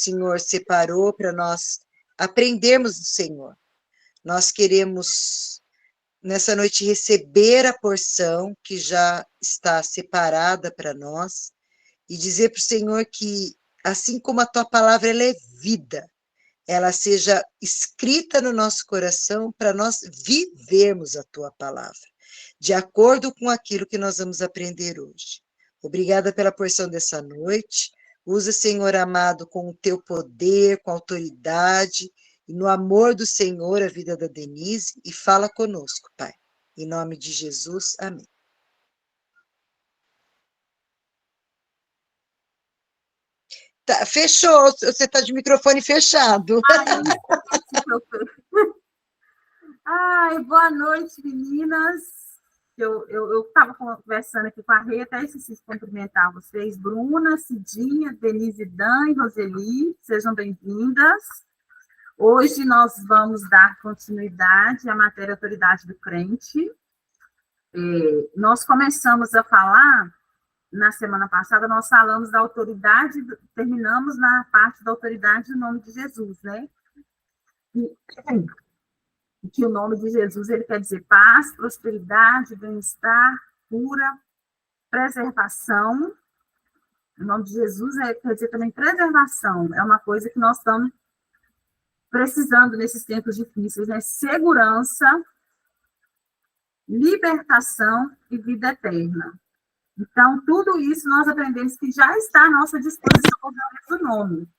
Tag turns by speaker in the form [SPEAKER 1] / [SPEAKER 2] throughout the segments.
[SPEAKER 1] Senhor separou para nós aprendermos do Senhor. Nós queremos, nessa noite, receber a porção que já está separada para nós e dizer para o Senhor que, assim como a tua palavra ela é vida, ela seja escrita no nosso coração para nós vivermos a tua palavra, de acordo com aquilo que nós vamos aprender hoje. Obrigada pela porção dessa noite. Usa, Senhor amado, com o teu poder, com a autoridade, e no amor do Senhor, a vida da Denise, e fala conosco, Pai. Em nome de Jesus, amém. Tá, fechou, você está de microfone fechado.
[SPEAKER 2] Ai, boa noite, meninas. Eu estava conversando aqui com a Rê, até esqueci de cumprimentar vocês. Bruna, Cidinha, Denise, Dan e Roseli, sejam bem-vindas. Hoje nós vamos dar continuidade à matéria Autoridade do Crente. Nós começamos a falar, na semana passada, nós falamos da autoridade, terminamos na parte da autoridade do nome de Jesus, né? Que o nome de Jesus ele quer dizer paz, prosperidade, bem-estar, cura, preservação. O nome de Jesus quer dizer também preservação. É uma coisa que nós estamos precisando nesses tempos difíceis, né? Segurança, libertação e vida eterna. Então, tudo isso nós aprendemos que já está à nossa disposição do nome.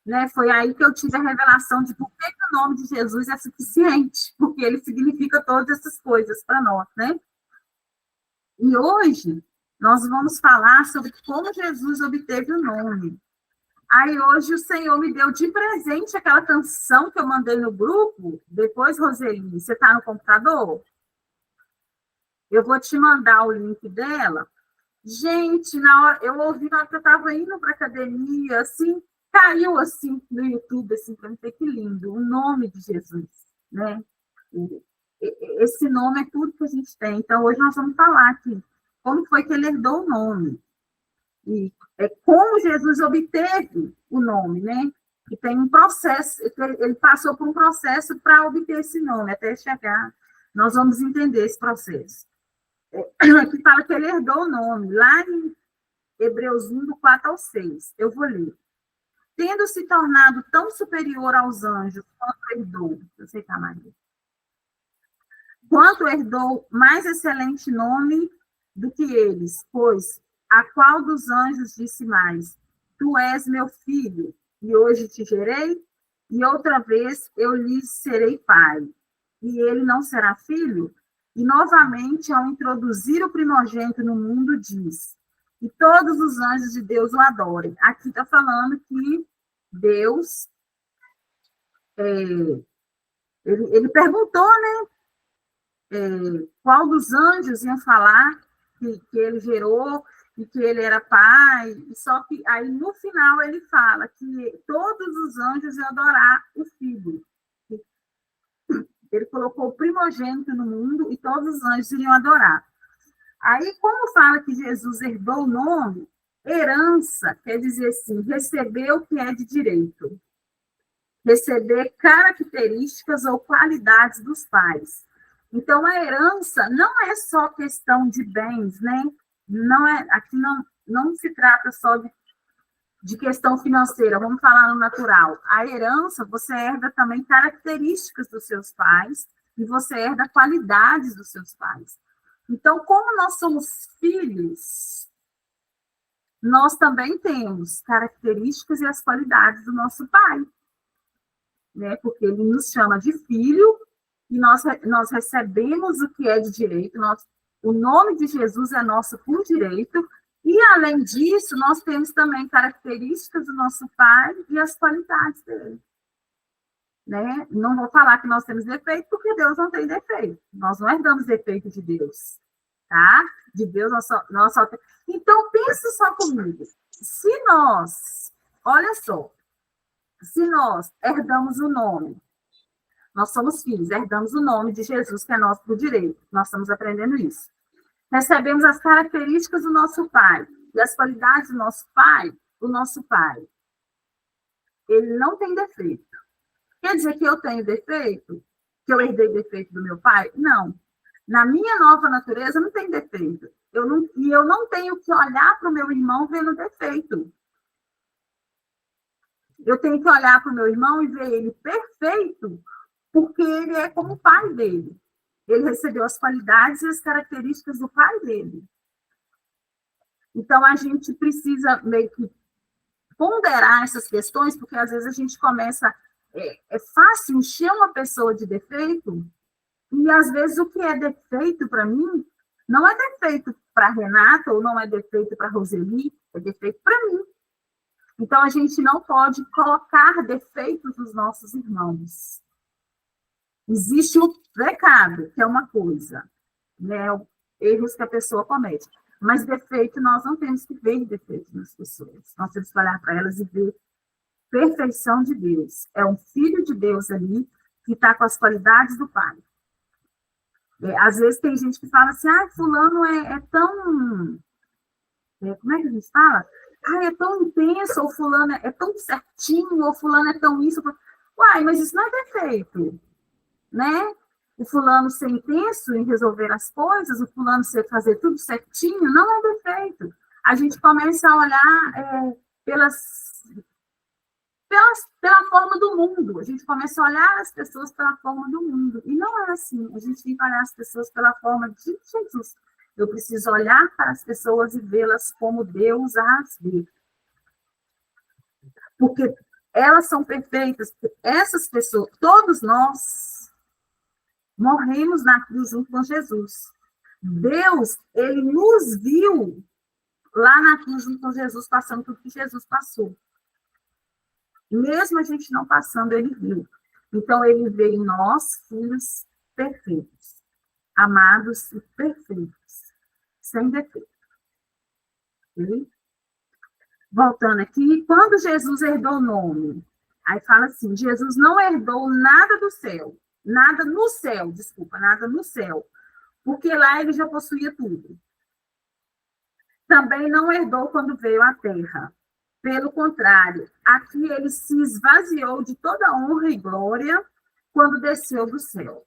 [SPEAKER 2] Né? Foi aí que eu tive a revelação de por que o nome de Jesus é suficiente, porque ele significa todas essas coisas para nós, né? E hoje nós vamos falar sobre como Jesus obteve o nome. Aí hoje o Senhor me deu de presente aquela canção que eu mandei no grupo. Depois, Roseli, você está no computador? Eu vou te mandar o link dela. Gente, na hora, eu ouvi na hora que eu estava indo para a academia, assim, caiu assim no YouTube, assim, para mim, que lindo, o nome de Jesus, né? Esse nome é tudo que a gente tem. Então, hoje nós vamos falar aqui como foi que ele herdou o nome. E como Jesus obteve o nome, né? E tem um processo, ele passou por um processo para obter esse nome, até chegar. Nós vamos entender esse processo. Aqui fala que ele herdou o nome, lá em Hebreus 1, do 4 ao 6. Eu vou ler. Tendo se tornado tão superior aos anjos, quanto herdou mais excelente nome do que eles, pois a qual dos anjos disse mais? Tu és meu filho, e hoje te gerei, e outra vez eu lhe serei pai, e ele não será filho? E novamente, ao introduzir o primogênito no mundo, diz: e todos os anjos de Deus o adorem. Aqui está falando que Deus, ele perguntou, né? Qual dos anjos iam falar que ele gerou e que ele era pai, só que aí no final ele fala que todos os anjos iam adorar o filho. Ele colocou o primogênito no mundo e todos os anjos iriam adorar. Aí, como fala que Jesus herdou o nome, herança quer dizer assim, receber o que é de direito. Receber características ou qualidades dos pais. Então, a herança não é só questão de bens, né? Aqui não se trata só de questão financeira, vamos falar no natural. A herança, você herda também características dos seus pais e você herda qualidades dos seus pais. Então, como nós somos filhos, nós também temos características e as qualidades do nosso pai, né? Porque ele nos chama de filho e nós recebemos o que é de direito, o nome de Jesus é nosso por direito, e, além disso, nós temos também características do nosso pai e as qualidades dele. Né? Não vou falar que nós temos defeito, porque Deus não tem defeito. Nós não herdamos defeito de Deus. Tá? De Deus, nós só temos. Então, pensa só comigo. Se nós, olha só, se nós herdamos o nome, nós somos filhos, herdamos o nome de Jesus, que é nosso por direito. Nós estamos aprendendo isso. Recebemos as características do nosso pai e as qualidades do nosso pai, ele não tem defeito. Quer dizer que eu tenho defeito? Que eu herdei defeito do meu pai? Não. Na minha nova natureza não tem defeito. E eu não tenho que olhar para o meu irmão vendo defeito. Eu tenho que olhar para o meu irmão e ver ele perfeito, porque ele é como o pai dele. Ele recebeu as qualidades e as características do pai dele. Então, a gente precisa meio que ponderar essas questões, porque às vezes a gente começa... É fácil encher uma pessoa de defeito, e às vezes o que é defeito para mim não é defeito para Renata, ou não é defeito para Roseli, é defeito para mim. Então, a gente não pode colocar defeitos nos nossos irmãos. Existe o pecado, que é uma coisa, né? Erros que a pessoa comete. Mas defeito, nós não temos que ver defeito nas pessoas. Nós temos que olhar para elas e ver perfeição de Deus. É um filho de Deus ali que está com as qualidades do pai. Às vezes tem gente que fala assim, fulano é tão... como é que a gente fala? É tão intenso, ou fulano é tão certinho, ou fulano é tão isso. Uai, mas isso não é defeito, né? O fulano ser intenso em resolver as coisas, o fulano fazer tudo certinho, não é defeito. A gente começa a olhar pela forma do mundo. A gente começa a olhar as pessoas pela forma do mundo. E não é assim. A gente tem que olhar as pessoas pela forma de Jesus. Eu preciso olhar para as pessoas e vê-las como Deus as vê. Porque elas são perfeitas. Essas pessoas, todos nós, morremos na cruz junto com Jesus. Deus, ele nos viu lá na cruz junto com Jesus, passando tudo que Jesus passou. Mesmo a gente não passando, ele viu. Então, ele vê em nós, filhos perfeitos, amados e perfeitos, sem defeito. Okay? Voltando aqui, quando Jesus herdou o nome, aí fala assim, Jesus não herdou nada do céu, nada no céu, porque lá ele já possuía tudo. Também não herdou quando veio à terra. Pelo contrário, aqui ele se esvaziou de toda honra e glória quando desceu do céu.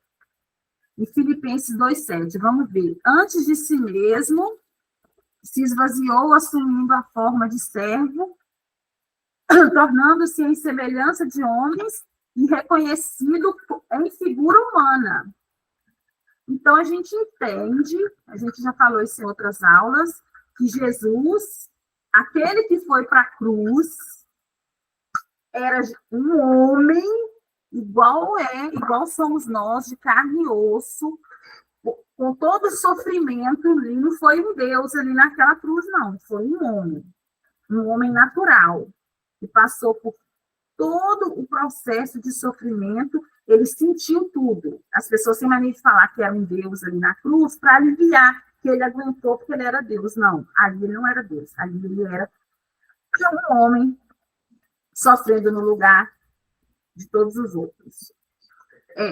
[SPEAKER 2] Em Filipenses 2,7, vamos ver. Antes de si mesmo, se esvaziou, assumindo a forma de servo, tornando-se em semelhança de homens e reconhecido em figura humana. Então, a gente entende, a gente já falou isso em outras aulas, que Jesus, aquele que foi para a cruz, era um homem igual somos nós, de carne e osso, com todo o sofrimento ali. Não foi um Deus ali naquela cruz, não. Foi um homem natural, que passou por todo o processo de sofrimento. Ele sentiu tudo. As pessoas têm mania de falar que era um Deus ali na cruz para aliviar, que ele aguentou porque ele era Deus. Não, ali ele não era Deus. Ali ele era um homem sofrendo no lugar de todos os outros.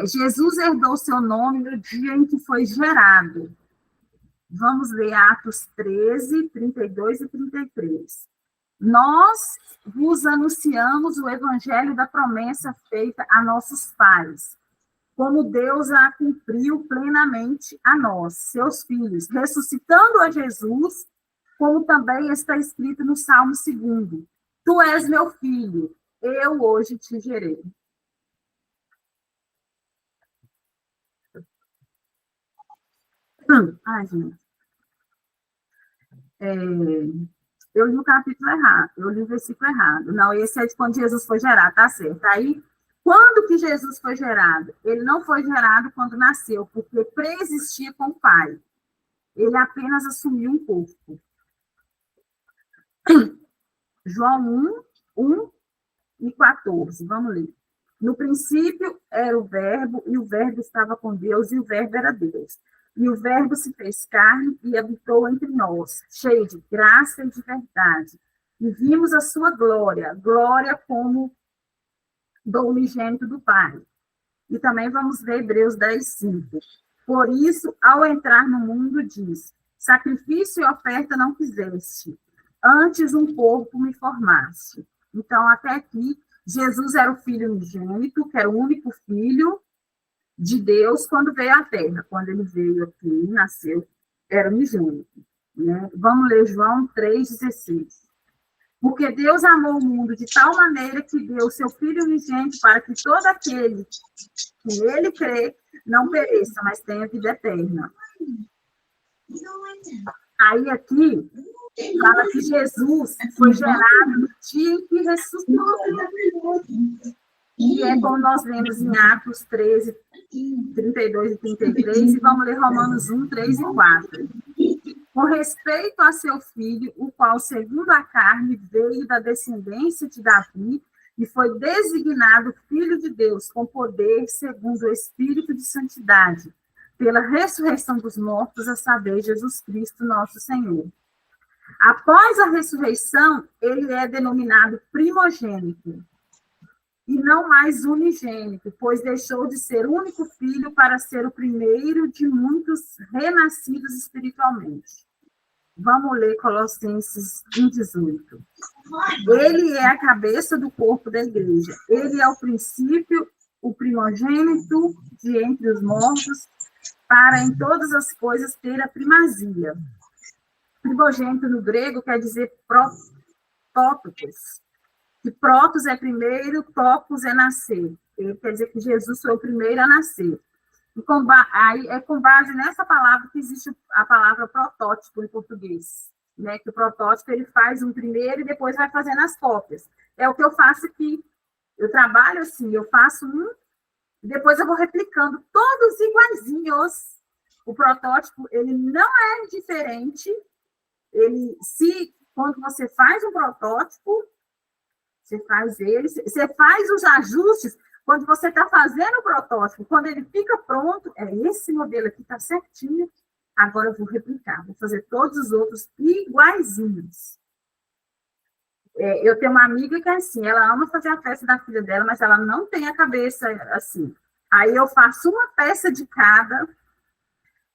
[SPEAKER 2] Jesus herdou seu nome no dia em que foi gerado. Vamos ler Atos 13, 32 e 33. Nós vos anunciamos o evangelho da promessa feita a nossos pais, como Deus a cumpriu plenamente a nós, seus filhos, ressuscitando a Jesus, como também está escrito no Salmo 2. Tu és meu filho, eu hoje te gerei. Ai, gente. Eu li o capítulo errado, eu li o versículo errado. Não, esse é de quando Jesus foi gerado, tá certo. Aí, quando que Jesus foi gerado? Ele não foi gerado quando nasceu, porque preexistia com o Pai. Ele apenas assumiu um corpo. João 1 e 14, vamos ler. No princípio era o Verbo, e o Verbo estava com Deus, e o Verbo era Deus. E o Verbo se fez carne e habitou entre nós, cheio de graça e de verdade. E vimos a sua glória, glória como do unigênito do Pai. E também vamos ver Hebreus 10:5. Por isso, ao entrar no mundo, diz: sacrifício e oferta não quiseste, antes um corpo me formaste. Então, até aqui, Jesus era o filho unigênito, que era o único filho de Deus quando veio à Terra. Quando ele veio aqui, nasceu, era unigênito. Né? Vamos ler João 3,16. Porque Deus amou o mundo de tal maneira que deu seu Filho unigênito para que todo aquele que nele crê não pereça, mas tenha vida eterna. Aí aqui fala que Jesus foi gerado no dia em que ressuscitou. E é como nós lemos em Atos 13, 32 e 33, e vamos ler Romanos 1, 3 e 4. Com respeito a seu filho, o qual, segundo a carne, veio da descendência de Davi e foi designado Filho de Deus, com poder, segundo o Espírito de Santidade, pela ressurreição dos mortos, a saber, Jesus Cristo, nosso Senhor. Após a ressurreição, ele é denominado primogênito, e não mais unigênito, pois deixou de ser único filho para ser o primeiro de muitos renascidos espiritualmente. Vamos ler Colossenses 1,18. Ele é a cabeça do corpo da igreja. Ele é o princípio, o primogênito de entre os mortos, para em todas as coisas ter a primazia. Primogênito no grego quer dizer protótipos. Que protos é primeiro, topos é nascer. Ele quer dizer que Jesus foi o primeiro a nascer. E aí é com base nessa palavra que existe a palavra protótipo em português. Né? Que o protótipo ele faz um primeiro e depois vai fazendo as cópias. É o que eu faço aqui. Eu trabalho assim, eu faço um e depois eu vou replicando todos iguaizinhos. O protótipo ele não é diferente. Quando você faz um protótipo, você faz ele, você faz os ajustes quando você está fazendo o protótipo, quando ele fica pronto, esse modelo aqui está certinho, agora eu vou replicar, vou fazer todos os outros iguaizinhos. Eu tenho uma amiga que é assim, ela ama fazer a festa da filha dela, mas ela não tem a cabeça assim. Aí eu faço uma peça de cada,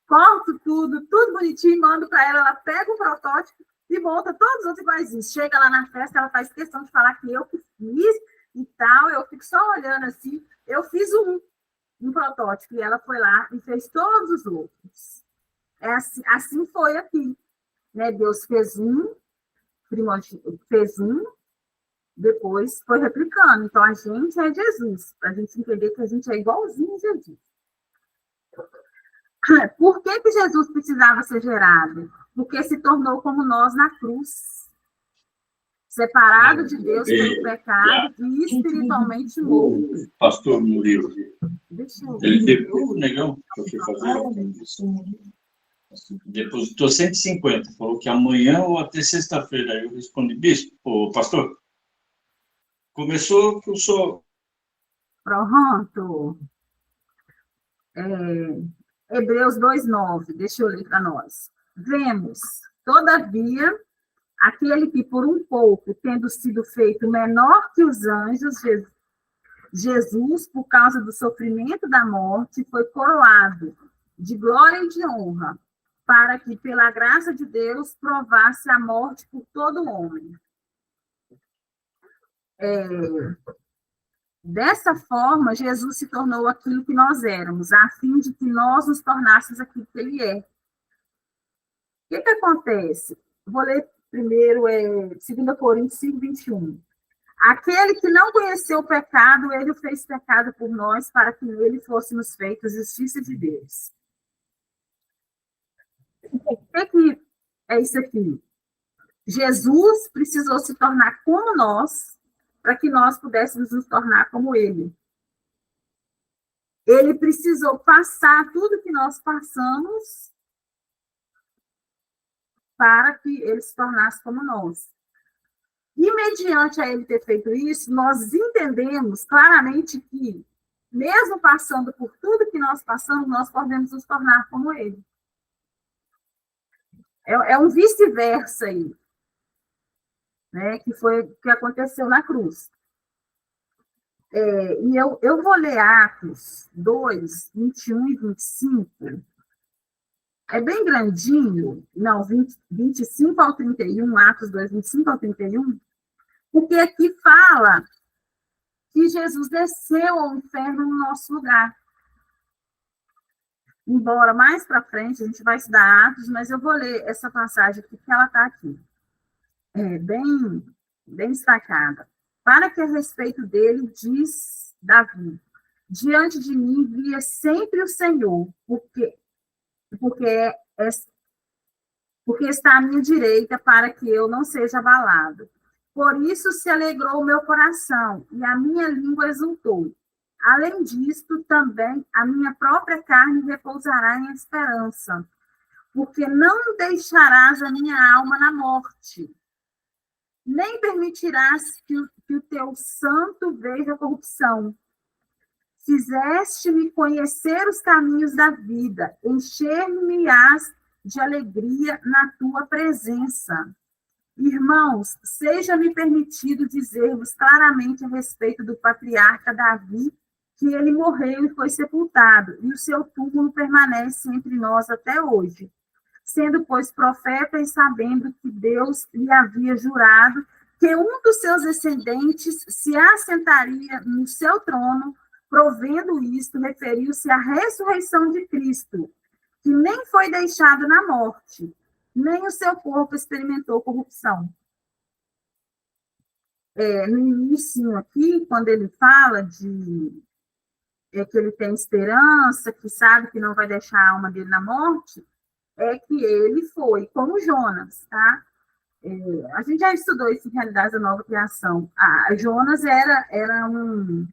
[SPEAKER 2] corto tudo bonitinho, mando para ela pega o protótipo, e monta todos os outros iguaizinhos. Chega lá na festa, ela faz questão de falar que eu que fiz e tal, eu fico só olhando assim. Eu fiz um protótipo, e ela foi lá e fez todos os outros. Assim foi aqui. Né? Deus fez depois foi replicando. Então, a gente é Jesus, para a gente entender que a gente é igualzinho a Jesus. Por que Jesus precisava ser gerado? Porque se tornou como nós na cruz, separado de Deus pelo pecado e espiritualmente morto.
[SPEAKER 3] Pastor Murilo, ele depois, o negão, que eu fui fazer, depositou 150, falou que amanhã ou até sexta-feira. Aí eu respondi, bispo, pastor, começou que eu sou...
[SPEAKER 2] Pronto. Hebreus 2,9, deixa eu ler para nós. Vemos, todavia, aquele que por um pouco, tendo sido feito menor que os anjos, Jesus, por causa do sofrimento da morte, foi coroado de glória e de honra, para que, pela graça de Deus, provasse a morte por todo homem. Dessa forma, Jesus se tornou aquilo que nós éramos, a fim de que nós nos tornássemos aquilo que ele é. O que acontece? Vou ler primeiro 2 Coríntios 5, 21. Aquele que não conheceu o pecado, ele o fez pecado por nós, para que nele fôssemos feitos justiça de Deus. O que é isso aqui? Jesus precisou se tornar como nós, para que nós pudéssemos nos tornar como ele. Ele precisou passar tudo que nós passamos para que ele se tornasse como nós. E, mediante a ele ter feito isso, nós entendemos claramente que, mesmo passando por tudo que nós passamos, nós podemos nos tornar como ele. É um vice-versa aí, né, que foi o que aconteceu na cruz. E eu vou ler Atos 2, 21 e 25. É bem grandinho, não, 25 ao 31, Atos 2, 25 ao 31, porque aqui fala que Jesus desceu ao inferno no nosso lugar. Embora mais para frente a gente vai estudar Atos, mas eu vou ler essa passagem aqui, que ela está aqui. Bem destacada. Para que a respeito dele, diz Davi, diante de mim via sempre o Senhor, porque está à minha direita, para que eu não seja abalado. Por isso se alegrou o meu coração, e a minha língua exultou. Além disto, também a minha própria carne repousará em esperança, porque não deixarás a minha alma na morte, nem permitirás que o teu santo veja a corrupção. Fizeste-me conhecer os caminhos da vida, encher-me-ás de alegria na tua presença. Irmãos, seja-me permitido dizer-vos claramente a respeito do patriarca Davi, que ele morreu e foi sepultado, e o seu túmulo permanece entre nós até hoje. Sendo, pois, profeta e sabendo que Deus lhe havia jurado que um dos seus descendentes se assentaria no seu trono, provendo isto, referiu-se à ressurreição de Cristo, que nem foi deixado na morte, nem o seu corpo experimentou corrupção. No início aqui, quando ele fala que ele tem esperança, que sabe que não vai deixar a alma dele na morte, é que ele foi como Jonas, tá? A gente já estudou isso em Realidade da Nova Criação. Jonas era um...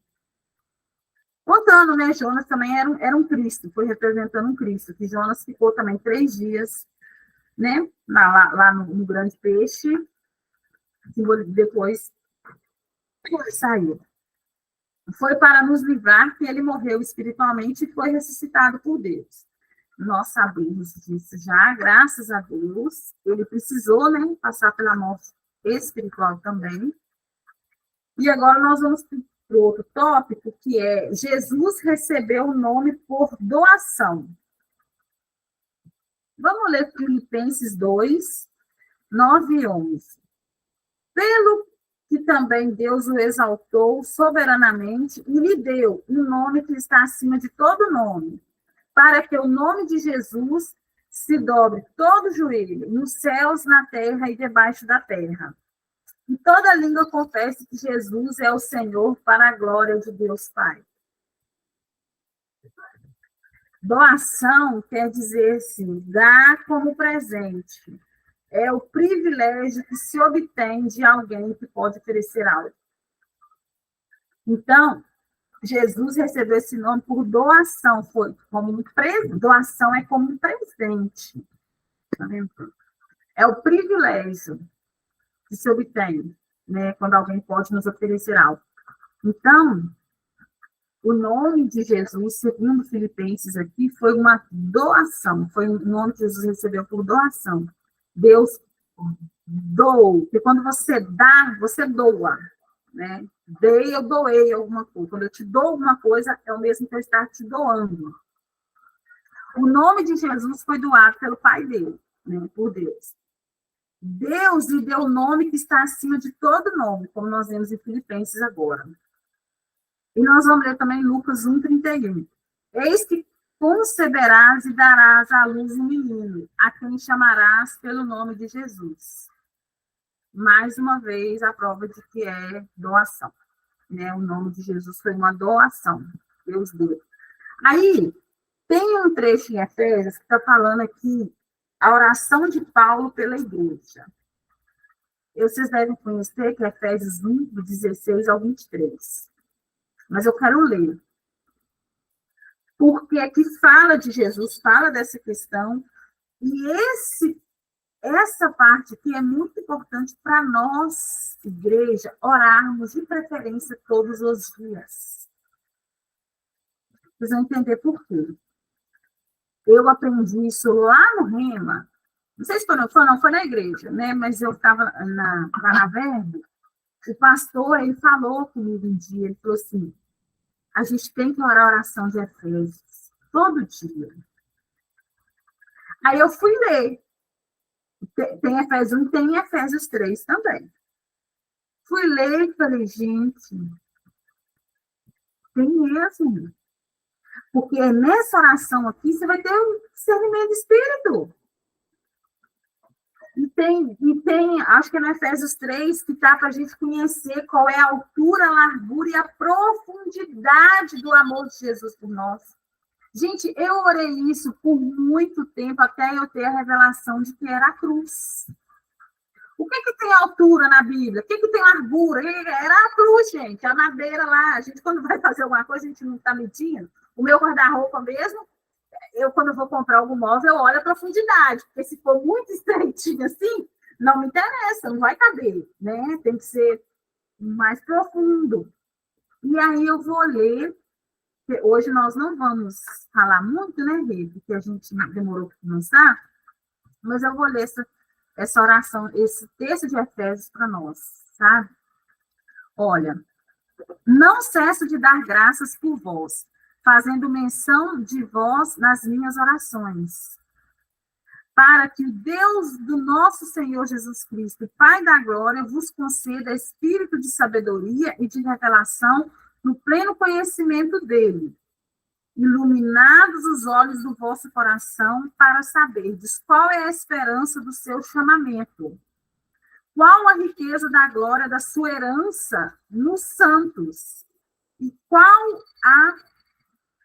[SPEAKER 2] Contando, né? Jonas também era um Cristo, foi representando um Cristo, que Jonas ficou também 3 dias, né? Lá no grande peixe, depois saiu. Foi para nos livrar que ele morreu espiritualmente e foi ressuscitado por Deus. Nós sabemos disso já, graças a Deus. Ele precisou, né, passar pela morte espiritual também. E agora nós vamos para o outro tópico, que é Jesus recebeu o nome por doação. Vamos ler Filipenses 2, 9 e 11. Pelo que também Deus o exaltou soberanamente e lhe deu um nome que está acima de todo nome, para que o nome de Jesus se dobre todo o joelho, nos céus, na terra e debaixo da terra. E toda língua confesse que Jesus é o Senhor, para a glória de Deus Pai. Doação quer dizer assim, dar como presente. É o privilégio que se obtém de alguém que pode oferecer algo. Então, Jesus recebeu esse nome por doação, foi como um presente. Doação é como um presente. Tá vendo? É o privilégio que se obtém, né, quando alguém pode nos oferecer algo. Então, o nome de Jesus, segundo Filipenses aqui, foi uma doação, foi um nome que Jesus recebeu por doação. Deus doou, porque quando você dá, você doa, né? Eu doei alguma coisa. Quando eu te dou alguma coisa, é o mesmo que eu estar te doando. O nome de Jesus foi doado pelo Pai dele, né? Por Deus. Deus lhe deu o nome que está acima de todo nome, como nós vemos em Filipenses agora. E nós vamos ler também Lucas 1:31. Eis que conceberás e darás à luz um menino, a quem chamarás pelo nome de Jesus. Mais uma vez, a prova de que é doação. Né? O nome de Jesus foi uma doação. Deus deu. Aí, tem um trecho em Efésios que está falando aqui a oração de Paulo pela igreja. Vocês devem conhecer que é Efésios 1, do 16 ao 23. Mas eu quero ler. Porque aqui fala de Jesus, fala dessa questão, e essa parte aqui é muito importante para nós, igreja, orarmos de preferência todos os dias. Vocês vão entender por quê. Eu aprendi isso lá no Rema, não sei se foi na igreja, né? Mas eu estava na Verbo, o pastor, ele falou comigo um dia, ele falou assim, a gente tem que orar a oração de Efésios, todo dia. Aí eu fui ler. Tem Efésios 1, tem Efésios 3 também. Fui ler e falei, gente, Tem mesmo. Porque nessa oração aqui, você vai ter um discernimento de espírito. E tem, acho que é no Efésios 3, que está para a gente conhecer qual é a altura, a largura e a profundidade do amor de Jesus por nós. Gente, eu orei isso por muito tempo, até eu ter a revelação de que era a cruz. O que tem altura na Bíblia? O que tem largura? Era a cruz, gente, a madeira lá. A gente, quando vai fazer alguma coisa, a gente não está medindo. O meu guarda-roupa mesmo, quando eu vou comprar algum móvel, eu olho a profundidade, porque se for muito estreitinho assim, não me interessa, não vai caber, né? Tem que ser mais profundo. E aí eu vou ler, hoje nós não vamos falar muito, né, Rê, porque a gente demorou para começar, mas eu vou ler essa oração, esse texto de Efésios para nós, sabe? Olha, não cesso de dar graças por vós, fazendo menção de vós nas minhas orações, para que o Deus do nosso Senhor Jesus Cristo, Pai da glória, vos conceda espírito de sabedoria e de revelação no pleno conhecimento dele, iluminados os olhos do vosso coração, para saberdes qual é a esperança do seu chamamento, qual a riqueza da glória da sua herança nos santos, e qual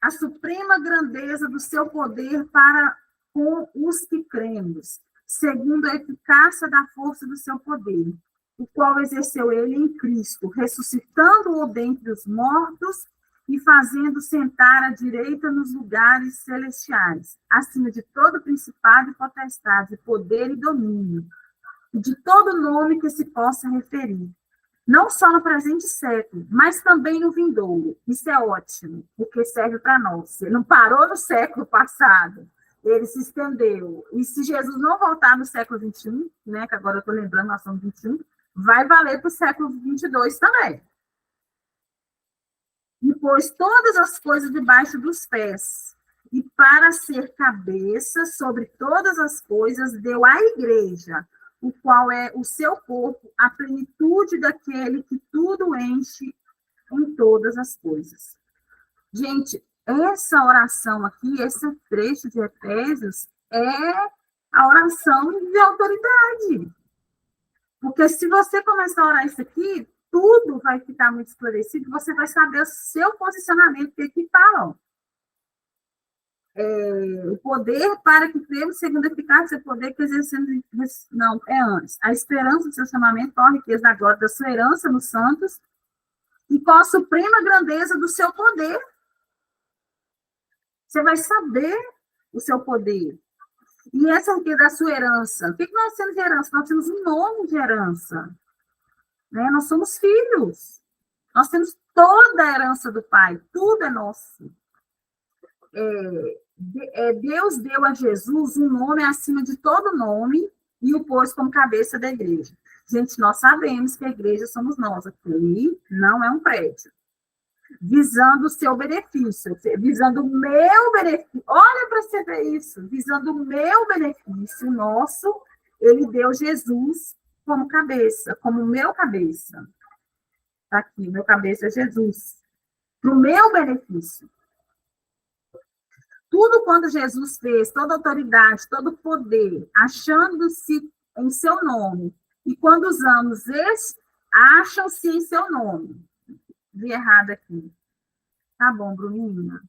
[SPEAKER 2] a suprema grandeza do seu poder para com os que cremos, segundo a eficácia da força do seu poder, o qual exerceu ele em Cristo, ressuscitando-o dentre os mortos e fazendo sentar à direita nos lugares celestiais, acima de todo principado e potestade, poder e domínio, de todo nome que se possa referir, não só no presente século, mas também no vindouro. Isso é ótimo, porque serve para nós. Ele não parou no século passado, ele se estendeu. E se Jesus não voltar no século XXI, né, que agora eu estou lembrando, nós somos 21, vai valer para o século 22 também. E pôs todas as coisas debaixo dos pés, e para ser cabeça sobre todas as coisas, deu à igreja, o qual é o seu corpo, a plenitude daquele que tudo enche em todas as coisas. Gente, essa oração aqui, esse trecho de Efésios, é a oração de autoridade. Porque se você começar a orar isso aqui, tudo vai ficar muito esclarecido, você vai saber o seu posicionamento, que aqui falam. O poder para que cremos, segundo a eficácia, o poder que exercemos... Não, é antes. A esperança do seu chamamento, qual a riqueza da glória da sua herança nos santos, e qual a suprema grandeza do seu poder. Você vai saber o seu poder. E essa riqueza da sua herança. O que nós temos de herança? Nós temos um nome de herança. Né? Nós somos filhos. Nós temos toda a herança do Pai. Tudo é nosso. Deus deu a Jesus um nome acima de todo nome e o pôs como cabeça da igreja. Gente, nós sabemos que a igreja somos nós. Aqui não é um prédio. Visando o seu benefício, visando o meu benefício. Olha para você ver isso. Visando o meu benefício nosso, ele deu Jesus como cabeça, como meu cabeça. Está aqui, meu cabeça é Jesus. Para o meu benefício. Tudo quando Jesus fez, toda autoridade, todo poder, achando-se em seu nome. E quando usamos acham-se em seu nome. Vi errado aqui. Tá bom, Bruninha?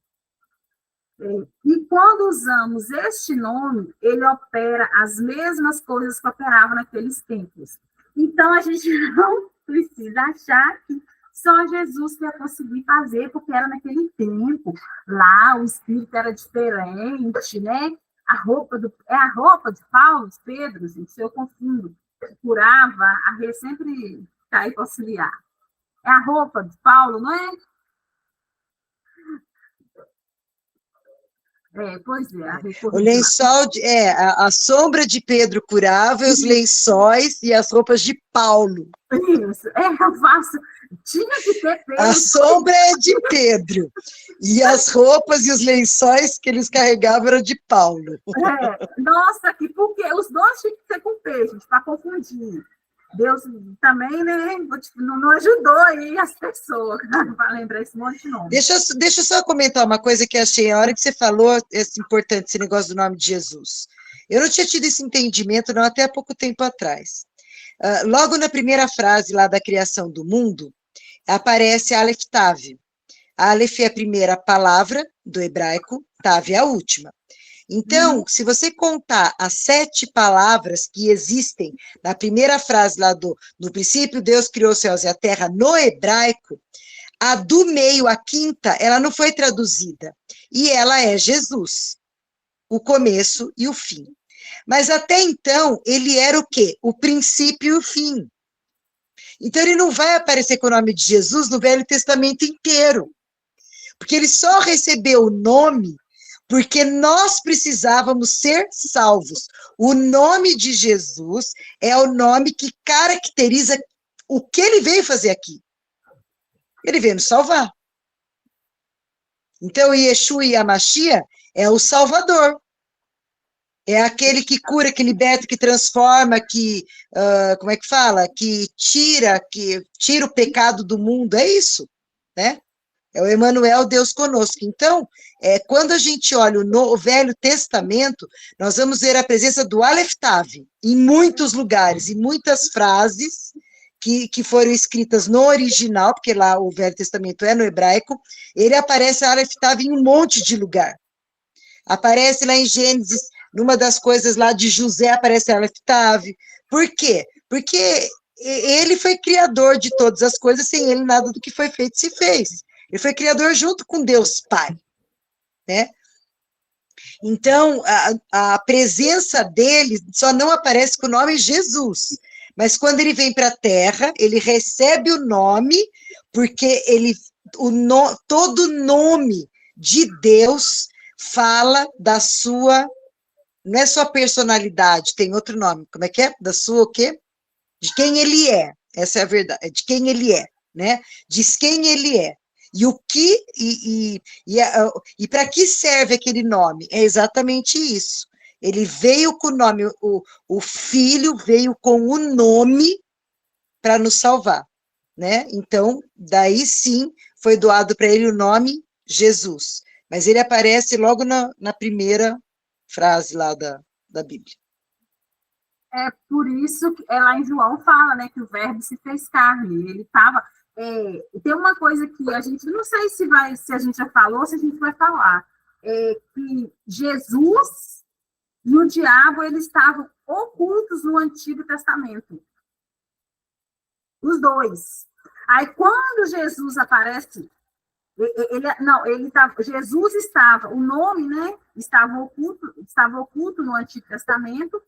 [SPEAKER 2] E quando usamos este nome, ele opera as mesmas coisas que operavam naqueles tempos. Então, a gente não precisa achar que só Jesus que ia conseguir fazer, porque era naquele tempo. Lá, o espírito era diferente, né? A roupa de Paulo, de Pedro, gente, eu confundo. Curava, a Rê sempre está aí para auxiliar. É a roupa de Paulo, não é? Pois é.
[SPEAKER 1] O lençol, a sombra de Pedro curava, os lençóis e as roupas de Paulo.
[SPEAKER 2] Isso, eu faço. Tinha que ter Pedro.
[SPEAKER 1] A sombra é de Pedro. E as roupas e os lençóis que eles carregavam eram de Paulo.
[SPEAKER 2] Nossa, porque os dois tinham que ser com peixe, para confundir. Deus também, né, não ajudou aí as pessoas para lembrar esse monte de nome.
[SPEAKER 1] Deixa eu só comentar uma coisa que achei, a hora que você falou, é importante, esse negócio do nome de Jesus. Eu não tinha tido esse entendimento, não, até há pouco tempo atrás. Logo na primeira frase lá da criação do mundo, aparece Aleph Tav. Aleph é a primeira palavra do hebraico, Tav é a última. Então, se você contar as 7 palavras que existem na primeira frase lá no princípio, Deus criou os céus e a terra no hebraico, a do meio, a quinta, ela não foi traduzida. E ela é Jesus, o começo e o fim. Mas até então, ele era o quê? O princípio e o fim. Então, ele não vai aparecer com o nome de Jesus no Velho Testamento inteiro. Porque ele só recebeu o nome porque nós precisávamos ser salvos. O nome de Jesus é o nome que caracteriza o que ele veio fazer aqui. Ele veio nos salvar. Então, Yeshua e Hamashia é o Salvador. É aquele que cura, que liberta, que transforma, que, como é que fala? Que tira o pecado do mundo. É isso, né? É o Emmanuel, Deus conosco. Então, quando a gente olha o Velho Testamento, nós vamos ver a presença do Aleph Tav em muitos lugares, em muitas frases que foram escritas no original, porque lá o Velho Testamento é no hebraico, ele aparece Aleph Tav em um monte de lugar. Aparece lá em Gênesis, numa das coisas lá de José, aparece Aleph Tav. Por quê? Porque ele foi criador de todas as coisas, sem ele nada do que foi feito se fez. Ele foi criador junto com Deus Pai, né? Então, a presença dele só não aparece com o nome Jesus, mas quando ele vem para a Terra, ele recebe o nome, porque todo nome de Deus fala da sua, não é sua personalidade, tem outro nome, como é que é? Da sua o quê? De quem ele é, essa é a verdade, é de quem ele é, né? Diz quem ele é. E o que e para que serve aquele nome? É exatamente isso. Ele veio com o nome, o Filho veio com o nome para nos salvar, né? Então, daí sim foi doado para ele o nome Jesus. Mas ele aparece logo na primeira frase lá da Bíblia.
[SPEAKER 2] É por isso que lá em João fala, né, que o verbo se fez carne. Ele estava. Tem uma coisa que a gente não sei se a gente já falou, se a gente vai falar, que Jesus e o diabo eles estavam ocultos no Antigo Testamento, os dois. Aí quando Jesus aparece, Jesus estava, o nome, né, estava oculto no Antigo Testamento.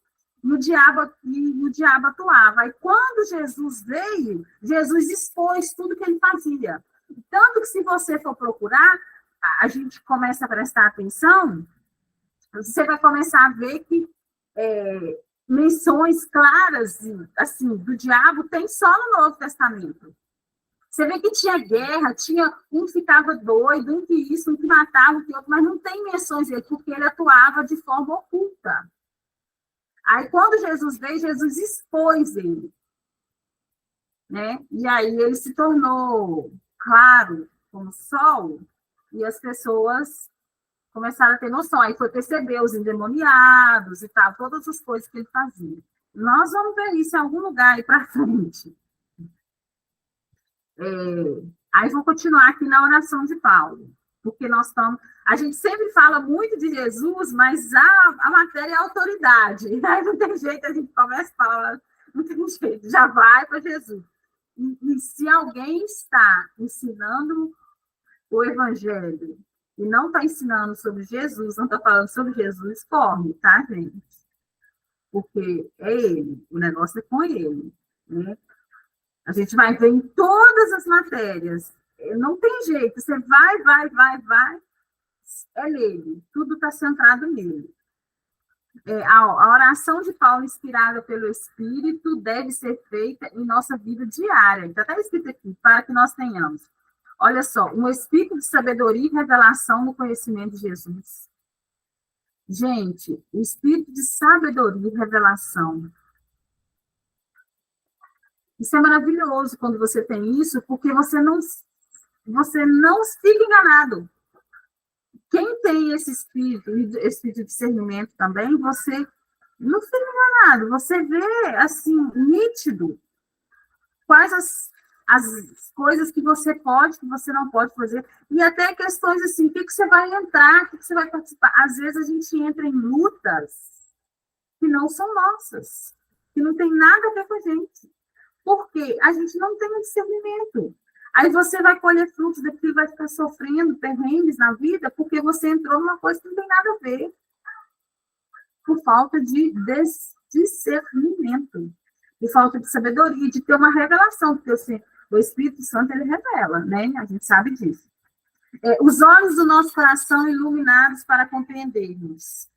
[SPEAKER 2] E o diabo atuava. Aí, quando Jesus veio, Jesus expôs tudo que ele fazia. Tanto que, se você for procurar, a gente começa a prestar atenção, você vai começar a ver que menções claras, assim, do diabo tem só no Novo Testamento. Você vê que tinha guerra, tinha um que ficava doido, um que isso, um que matava, um que outro, mas não tem menções dele, porque ele atuava de forma oculta. Aí, quando Jesus veio, Jesus expôs ele, né? E aí ele se tornou claro como o sol, e as pessoas começaram a ter noção. Aí foi perceber os endemoniados e tal, todas as coisas que ele fazia. Nós vamos ver isso em algum lugar aí para frente. Aí vou continuar aqui na oração de Paulo, porque nós estamos... A gente sempre fala muito de Jesus, mas a matéria é a autoridade. Aí não tem jeito, a gente começa a falar, não tem jeito, já vai para Jesus. E se alguém está ensinando o evangelho e não está ensinando sobre Jesus, não está falando sobre Jesus, corre, tá, gente? Porque é ele, o negócio é com ele, né? A gente vai ver em todas as matérias. Não tem jeito, você vai, é nele, tudo está centrado nele. A oração de Paulo, inspirada pelo Espírito, deve ser feita em nossa vida diária. Então, está escrito aqui, para que nós tenhamos. Olha só, um espírito de sabedoria e revelação no conhecimento de Jesus. Gente, o espírito de sabedoria e revelação. Isso é maravilhoso quando você tem isso, porque você não fica enganado. Quem tem esse espírito de discernimento também, você não fica enganado, você vê, assim, nítido, quais as coisas que você pode, que você não pode fazer, e até questões assim, o que você vai entrar, o que você vai participar. Às vezes a gente entra em lutas que não são nossas, que não tem nada a ver com a gente, porque a gente não tem um discernimento. Aí você vai colher frutos daquilo, vai ficar sofrendo perrengues na vida, porque você entrou numa coisa que não tem nada a ver, por falta de discernimento, por falta de sabedoria, de ter uma revelação, porque o Espírito Santo, ele revela, né? A gente sabe disso. Os olhos do nosso coração iluminados para compreendermos.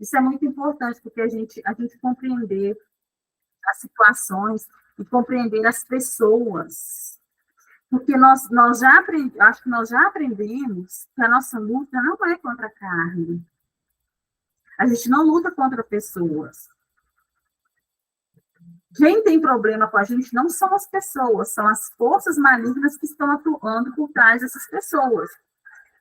[SPEAKER 2] Isso é muito importante, porque a gente compreender as situações e compreender as pessoas. Porque acho que nós já aprendemos que a nossa luta não é contra a carne. A gente não luta contra pessoas. Quem tem problema com a gente não são as pessoas, são as forças malignas que estão atuando por trás dessas pessoas.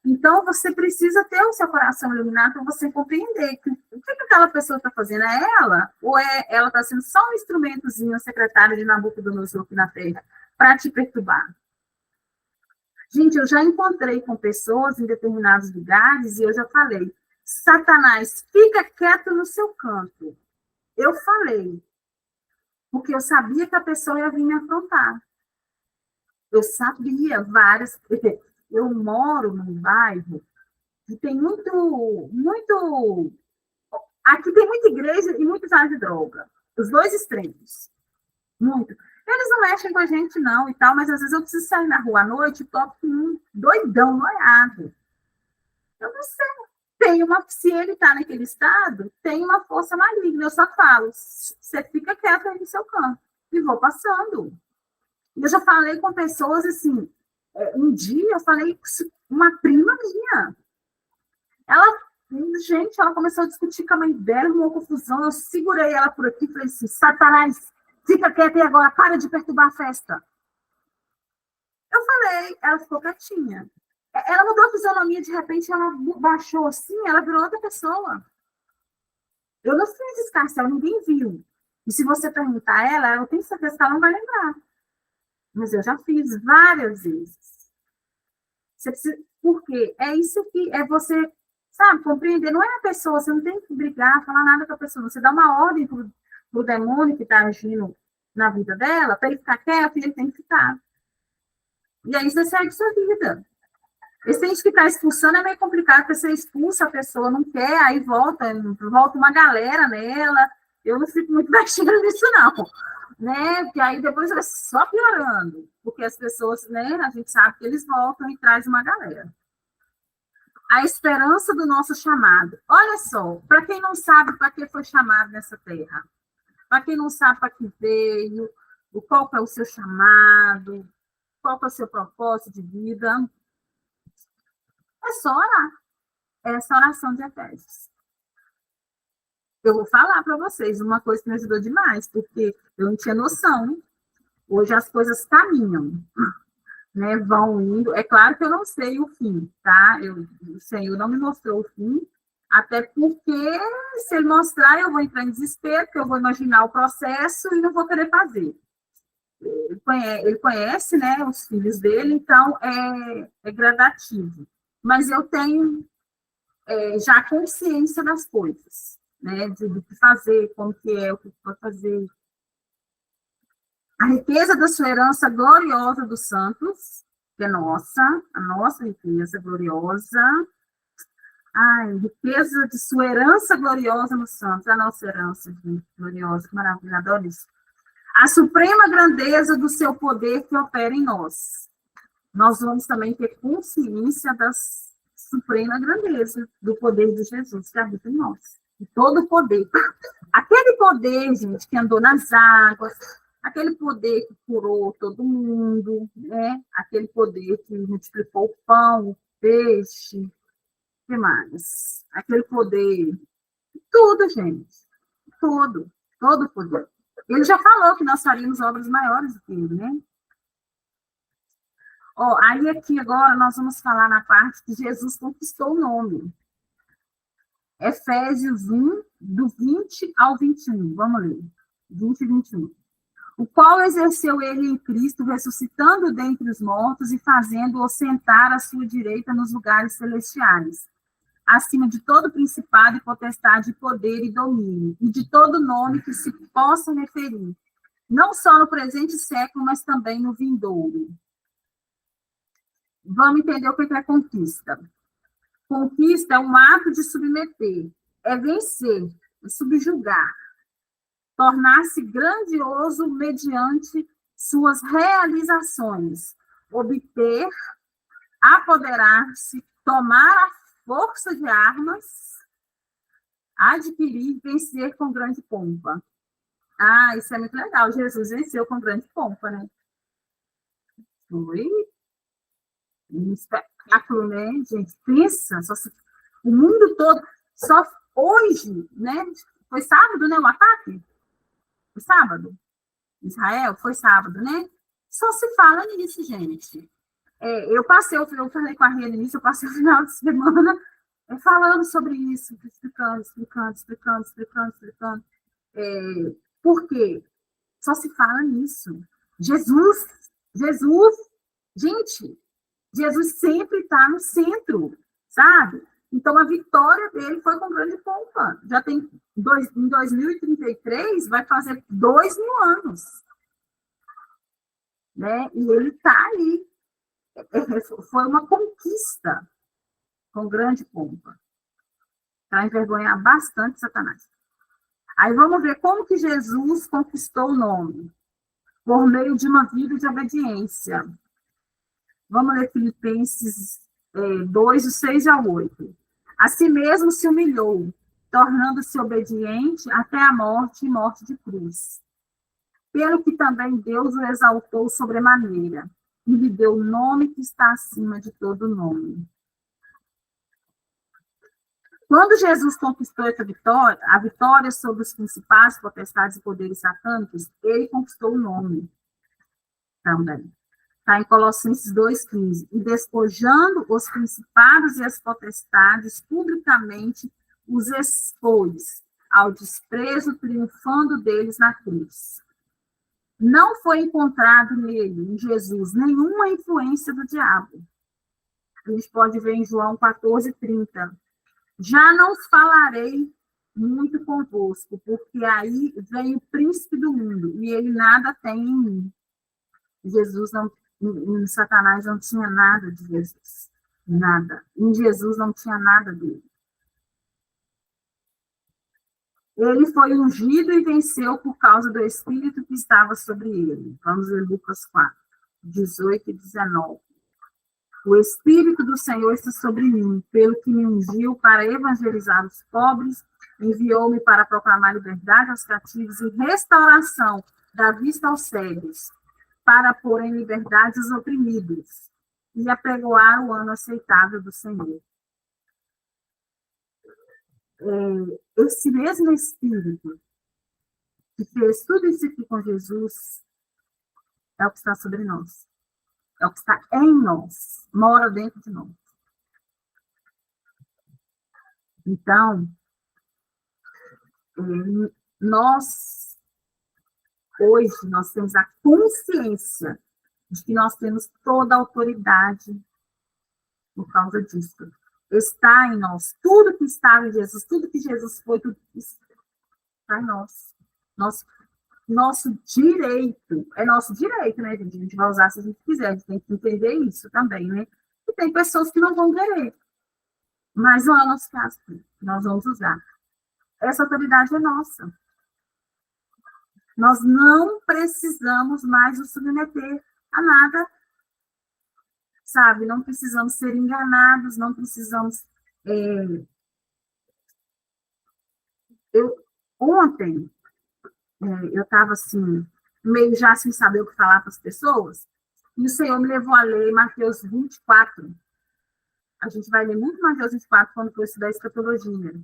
[SPEAKER 2] Então, você precisa ter o seu coração iluminado para você compreender que o que aquela pessoa está fazendo é ela, ou ela está sendo só um instrumentozinho, secretário de Nabucodonosor aqui na Terra, para te perturbar. Gente, eu já encontrei com pessoas em determinados lugares e eu já falei, Satanás, fica quieto no seu canto. Eu falei, porque eu sabia que a pessoa ia vir me afrontar. Eu sabia várias... Eu moro num bairro que tem muito... Aqui tem muita igreja e muitos áreas de droga. Os dois extremos. Muito. Eles não mexem com a gente, não, e tal, mas às vezes eu preciso sair na rua à noite e toco com um doidão, noiado. Eu não sei. Se ele está naquele estado, tem uma força maligna. Eu só falo, você fica quieto aí no seu canto. E vou passando. E eu já falei com pessoas assim, um dia eu falei com uma prima minha. Ela começou a discutir com a mãe dela, uma confusão. Eu segurei ela por aqui e falei assim, Satanás, fica quieta aí agora, para de perturbar a festa. Eu falei, ela ficou quietinha. Ela mudou a fisionomia, de repente ela baixou assim, ela virou outra pessoa. Eu não fiz escarcel, ninguém viu. E se você perguntar a ela, eu tenho certeza que ela não vai lembrar. Mas eu já fiz várias vezes. Porque é isso que é você, sabe, compreender. Não é a pessoa, você não tem que brigar, falar nada com a pessoa. Você dá uma ordem pro demônio que está agindo na vida dela, para ele ficar quieto, e ele tem que ficar. E aí você segue sua vida. Esse tem gente que está expulsando é meio complicado, porque você expulsa a pessoa, não quer, aí volta uma galera nela. Eu não fico muito mexendo nisso, não. Né? Porque aí depois vai só piorando. Porque as pessoas, né, a gente sabe que eles voltam e trazem uma galera. A esperança do nosso chamado. Olha só, para quem não sabe para que foi chamado nessa terra, para quem não sabe para que veio, qual é o seu chamado, qual é o seu propósito de vida, é só orar. É essa oração de Efésios. Eu vou falar para vocês uma coisa que me ajudou demais, porque eu não tinha noção. Hoje as coisas caminham, né? Vão indo. É claro que eu não sei o fim, tá? O Senhor não me mostrou o fim, até porque se ele mostrar, eu vou entrar em desespero, porque eu vou imaginar o processo e não vou querer fazer. Ele conhece, né, os filhos dele, então é gradativo. Mas eu tenho já consciência das coisas, né, do que fazer, como que é, o que vai fazer. A riqueza da sua herança gloriosa dos santos, que é nossa, a nossa riqueza gloriosa. Ai, riqueza de sua herança gloriosa nos santos, a nossa herança gloriosa, que maravilha, adoro isso. A suprema grandeza do seu poder que opera em nós. Nós vamos também ter consciência da suprema grandeza do poder de Jesus que habita em nós. De todo o poder. Aquele poder, gente, que andou nas águas, aquele poder que curou todo mundo, né? Aquele poder que multiplicou o pão, o peixe, o que mais? Aquele poder, tudo, gente, todo poder. Ele já falou que nós faríamos obras maiores do que ele, né? Ó, aí aqui agora nós vamos falar na parte que Jesus conquistou o nome. Efésios 1, do 20 ao 21. Vamos ler. 20 e 21. O qual exerceu ele em Cristo, ressuscitando dentre os mortos e fazendo-o sentar à sua direita nos lugares celestiais, acima de todo principado e potestade, poder e domínio, e de todo nome que se possa referir, não só no presente século, mas também no vindouro. Vamos entender o que é conquista. Conquista é um ato de submeter, é vencer, é subjugar, tornar-se grandioso mediante suas realizações, obter, apoderar-se, tomar a força de armas, adquirir, vencer com grande pompa. Ah, isso é muito legal. Jesus venceu com grande pompa, né? Foi um espetáculo, né, gente? Pensa, o mundo todo, só hoje, né? Foi sábado, né, o ataque? Foi sábado? Israel, foi sábado, né? Só se fala nisso, gente. Eu falei com a Rê nisso, eu passei o final de semana falando sobre isso, explicando. Por quê? Só se fala nisso. Jesus, gente, Jesus sempre está no centro, sabe? Então, a vitória dele foi com grande pompa. Já tem, em 2033, vai fazer 2.000 anos. Né? E ele está aí. Foi uma conquista com grande pompa. Para envergonhar bastante Satanás. Aí vamos ver como que Jesus conquistou o nome. Por meio de uma vida de obediência. Vamos ler Filipenses 2, do 6 ao 8. A si mesmo se humilhou, tornando-se obediente até a morte e morte de cruz. Pelo que também Deus o exaltou sobremaneira, e lhe deu o nome que está acima de todo nome. Quando Jesus conquistou essa vitória, a vitória sobre os principais potestades e poderes satânicos, ele conquistou o nome também. Está em Colossenses 2,15. E despojando os principados e as potestades, publicamente os expôs ao desprezo, triunfando deles na cruz. Não foi encontrado nele, em Jesus, nenhuma influência do diabo. A gente pode ver em João 14:30. Já não falarei muito convosco, porque aí vem o príncipe do mundo, e ele nada tem em mim. Jesus não, em Satanás não tinha nada de Jesus. Nada. Em Jesus não tinha nada dele. Ele foi ungido e venceu por causa do Espírito que estava sobre ele. Vamos ver Lucas 4, 18 e 19. O Espírito do Senhor está sobre mim, pelo que me ungiu para evangelizar os pobres, enviou-me para proclamar liberdade aos cativos e restauração da vista aos cegos, para pôr em liberdade os oprimidos e apregoar o ano aceitável do Senhor. Esse mesmo Espírito que fez tudo isso aqui com Jesus é o que está sobre nós. É o que está em nós, mora dentro de nós. Então, hoje, nós temos a consciência de que nós temos toda a autoridade por causa disso. Está em nós. Tudo que estava em Jesus, tudo que Jesus foi, tudo que está em nós. Nosso direito, é nosso direito, né, gente? A gente vai usar se a gente quiser, a gente tem que entender isso também, né? E tem pessoas que não vão querer, mas não é o nosso caso, nós vamos usar. Essa autoridade é nossa. Nós não precisamos mais nos submeter a nada, sabe? Não precisamos ser enganados, não precisamos... Ontem, eu estava assim, meio já sem saber o que falar para as pessoas, e o Senhor me levou a ler Mateus 24. A gente vai ler muito Mateus 24 quando for estudar escatologia.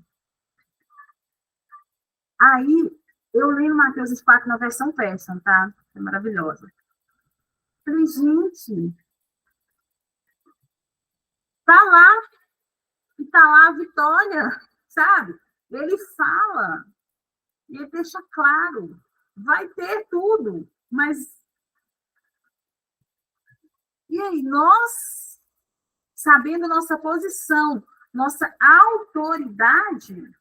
[SPEAKER 2] Aí, Eu li no Mateus 24 na versão Passion, tá? É maravilhosa. Falei, gente, tá lá, e tá lá a vitória, sabe? Ele fala, e ele deixa claro, vai ter tudo, mas... E aí, nós, sabendo nossa posição, nossa autoridade,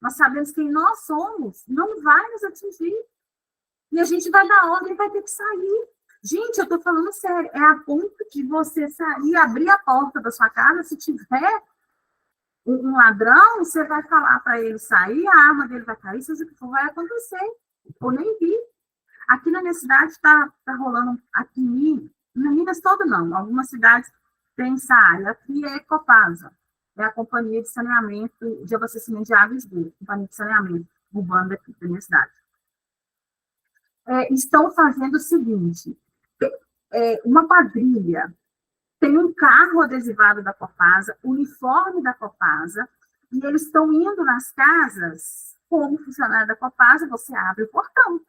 [SPEAKER 2] nós sabemos quem nós somos, não vai nos atingir. E a gente vai dar ordem e vai ter que sair. Gente, eu estou falando sério, é a ponto de você sair, abrir a porta da sua casa, se tiver um ladrão, você vai falar para ele sair, a arma dele vai cair, seja o que for, vai acontecer. Ou nem vi. Aqui na minha cidade está rolando, aqui, na Minas toda não, algumas cidades têm essa área. Aqui é Copasa, é a Companhia de Saneamento, de Abastecimento de Água e Esgoto, Companhia de Saneamento urbano daqui da minha cidade. Estão fazendo o seguinte, uma quadrilha, tem um carro adesivado da Copasa, uniforme da Copasa, e eles estão indo nas casas, como funcionário da Copasa, você abre o portão,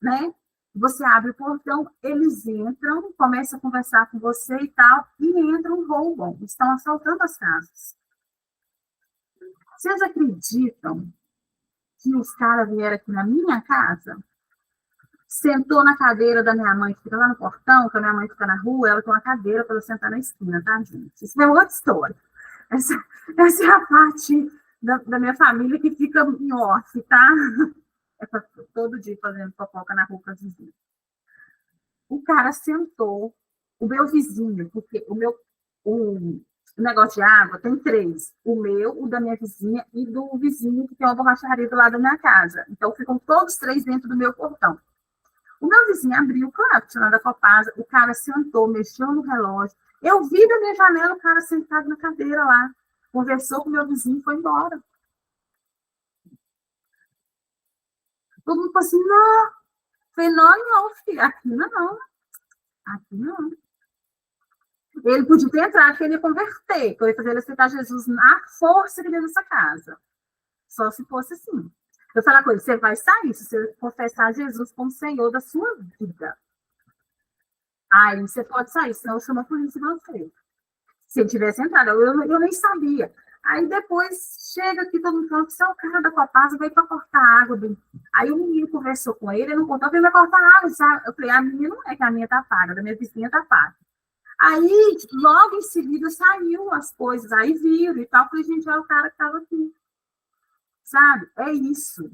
[SPEAKER 2] né? Você abre o portão, eles entram, começam a conversar com você e tal, e entram, roubam, estão assaltando as casas. Vocês acreditam que os caras vieram aqui na minha casa, sentou na cadeira da minha mãe, que fica lá no portão, que a minha mãe fica na rua, ela tem uma cadeira para eu sentar na esquina, tá, gente? Isso é outra história. Essa é a parte da minha família que fica em off, tá? Todo dia fazendo fofoca na rua para os vizinhos. O cara sentou, o meu vizinho, porque o negócio de água tem 3. O meu, o da minha vizinha e do vizinho que tem uma borracharia do lado da minha casa. Então, ficam todos 3 dentro do meu portão. O meu vizinho abriu, claro, tirando a Copasa, o cara sentou, mexeu no relógio. Eu vi da minha janela o cara sentado na cadeira lá, conversou com o meu vizinho e foi embora. Todo mundo falou assim, não. Falei, não, filho, aqui não. Aqui não. Ele podia ter entrado, que ele ia converter, que eu ia fazer ele aceitar Jesus na força que dentro dessa casa. Só se fosse assim. Eu falei com ele, você vai sair se você confessar Jesus como Senhor da sua vida. Aí você pode sair, senão eu chamo a polícia de você. Se ele tivesse entrado, eu nem sabia. Aí depois chega aqui, todo mundo falando que você é o cara da Copasa, veio para cortar água. Aí o menino conversou com ele não contou que ele vai cortar água. Sabe? Eu falei, a minha não é que a minha tá paga, da minha vizinha tá paga. Aí, logo em seguida, saiu as coisas, aí viram e tal. Eu falei, gente, era o cara que estava aqui. Sabe? É isso.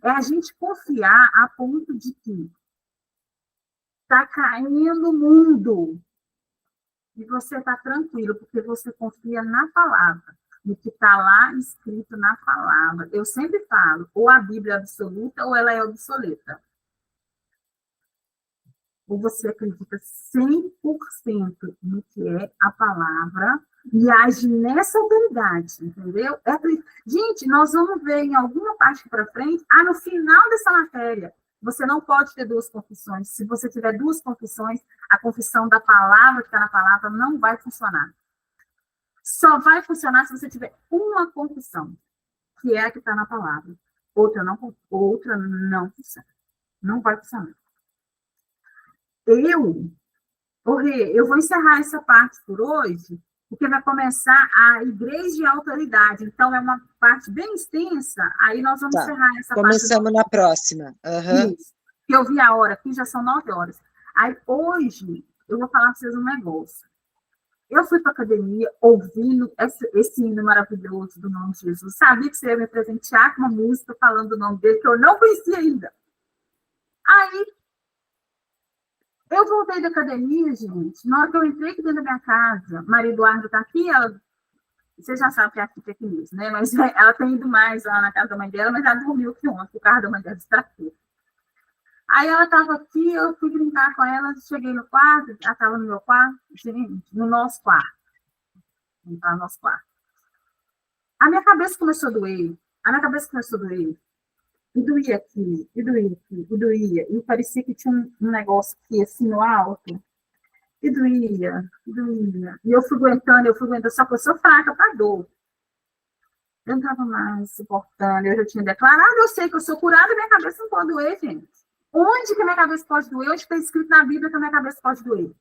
[SPEAKER 2] É a gente confiar a ponto de que está caindo o mundo e você está tranquilo, porque você confia na palavra, no que está lá escrito na palavra. Eu sempre falo, ou a Bíblia é absoluta ou ela é obsoleta. Ou você acredita 100% no que é a palavra e age nessa autoridade, entendeu? Gente, nós vamos ver em alguma parte para frente, no final dessa matéria, você não pode ter 2 confissões. Se você tiver 2 confissões, a confissão da palavra que está na palavra não vai funcionar. Só vai funcionar se você tiver uma confissão, que é a que está na palavra. Outra não funciona. Não vai funcionar. Eu vou encerrar essa parte por hoje, porque vai começar a Igreja de Autoridade. Então, é uma parte bem extensa. Aí nós vamos encerrar essa parte.
[SPEAKER 1] Começamos na próxima.
[SPEAKER 2] Isso. Eu vi a hora aqui, já são 9 horas. Aí, hoje, eu vou falar para vocês um negócio. Eu fui para a academia ouvindo esse hino maravilhoso do nome de Jesus. Sabia que você ia me presentear com uma música falando do nome dele, que eu não conhecia ainda. Aí, eu voltei da academia, gente. Na hora que eu entrei aqui dentro da minha casa, Maria Eduarda está aqui, você já sabe que é aqui mesmo, né? Mas ela tem ido mais lá na casa da mãe dela, mas ela dormiu aqui ontem, o carro da mãe dela distraiu. Aí ela estava aqui, eu fui brincar com ela, cheguei no quarto, ela estava no meu quarto, gente, no nosso quarto. No nosso quarto. A minha cabeça começou a doer. E doía aqui, e doía. E parecia que tinha um negócio aqui, assim, no alto. E doía. E eu fui aguentando, só que eu sou fraca para dor. Eu não estava mais suportando, eu já tinha declarado, eu sei que eu sou curada, minha cabeça não pode doer, gente. Onde que a minha cabeça pode doer? Onde está escrito na Bíblia que a minha cabeça pode doer?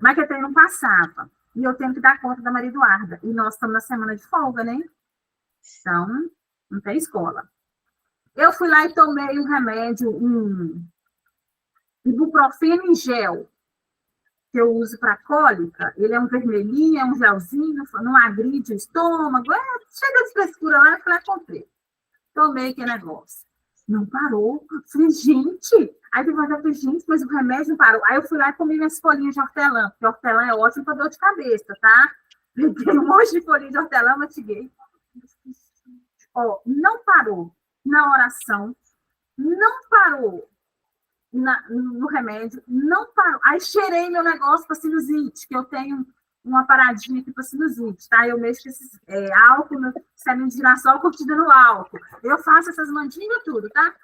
[SPEAKER 2] Mas que eu não passava. E eu tenho que dar conta da Maria Eduarda. E nós estamos na semana de folga, né? Então, não tem escola. Eu fui lá e tomei um remédio, um ibuprofeno em gel, que eu uso para cólica. Ele é um vermelhinho, é um gelzinho, não agride o estômago. Chega de frescura lá, eu falei, comprei. Tomei aquele negócio. Não parou. Falei, gente. Aí depois eu falei, gente, mas o remédio não parou. Aí eu fui lá e comi minhas folhinhas de hortelã, porque hortelã é ótimo para dor de cabeça, tá? Peguei um monte de folhinha de hortelã, mastiguei. Ó, não parou na oração, não parou no remédio, não parou. Aí cheirei meu negócio para sinusite, que eu tenho uma paradinha aqui para sinusite, tá? Eu mexo com esses álcool, semente de girassol, curtida no álcool. Eu faço essas mandingas tudo, tá?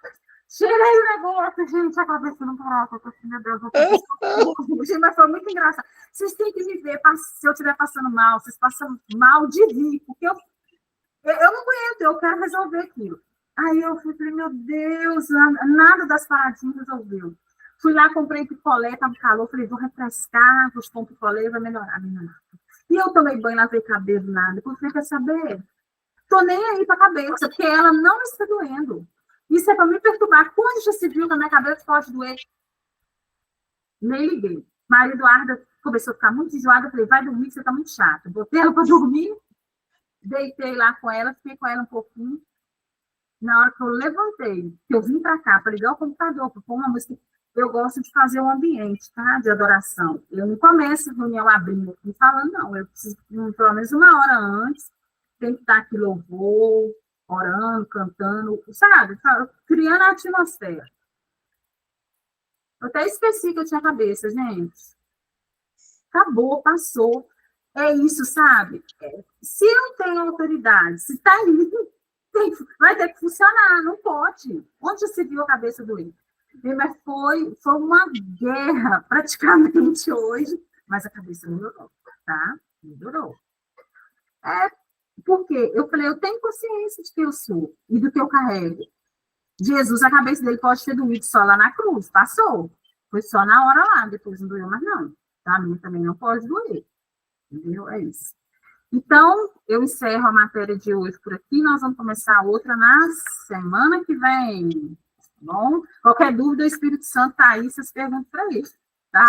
[SPEAKER 2] Cheirei o negócio, gente, a cabeça não parava. Meu Deus, mas foi muito engraçado. Vocês têm que me ver, se eu estiver passando mal, vocês passam mal de rir, porque eu não aguento, eu quero resolver aquilo. Aí eu falei, meu Deus, nada das paradinhas resolveu. Fui lá, comprei picolé, estava calor, falei, vou refrescar, vou comprar picolé, vai melhorar. E eu tomei banho, lavei cabelo, nada. Eu falei, quer saber? Tô nem aí pra cabeça, porque ela não está doendo. Isso é para me perturbar. Quando já se viu que a minha cabeça pode doer? Nem liguei. Maria Eduarda começou a ficar muito enjoada, eu falei, vai dormir, você tá muito chata. Botei ela para dormir, deitei lá com ela, fiquei com ela um pouquinho. Na hora que eu levantei, que eu vim para cá para ligar o computador, para pôr uma música, eu gosto de fazer um ambiente, tá? De adoração. Eu não começo a reunião abrindo aqui falando, não. Eu preciso, pelo menos uma hora antes, tem que estar aqui louvor, orando, cantando, sabe? Criando a atmosfera. Eu até esqueci que eu tinha cabeça, gente. Acabou, passou. É isso, sabe? Se não tem autoridade, se está aí, vai ter que funcionar, não pode. Onde você viu a cabeça doer? Mas foi uma guerra, praticamente, hoje, mas a cabeça melhorou, tá? Melhorou. Porque eu falei, eu tenho consciência de que eu sou e do que eu carrego. Jesus, a cabeça dele pode ter doído só lá na cruz, passou. Foi só na hora lá, depois não doeu mais não. Tá? A minha também não pode doer. Entendeu? É isso. Então, eu encerro a matéria de hoje por aqui. Nós vamos começar outra na semana que vem. Tá bom? Qualquer dúvida, o Espírito Santo está aí, vocês perguntam para ele. Tá?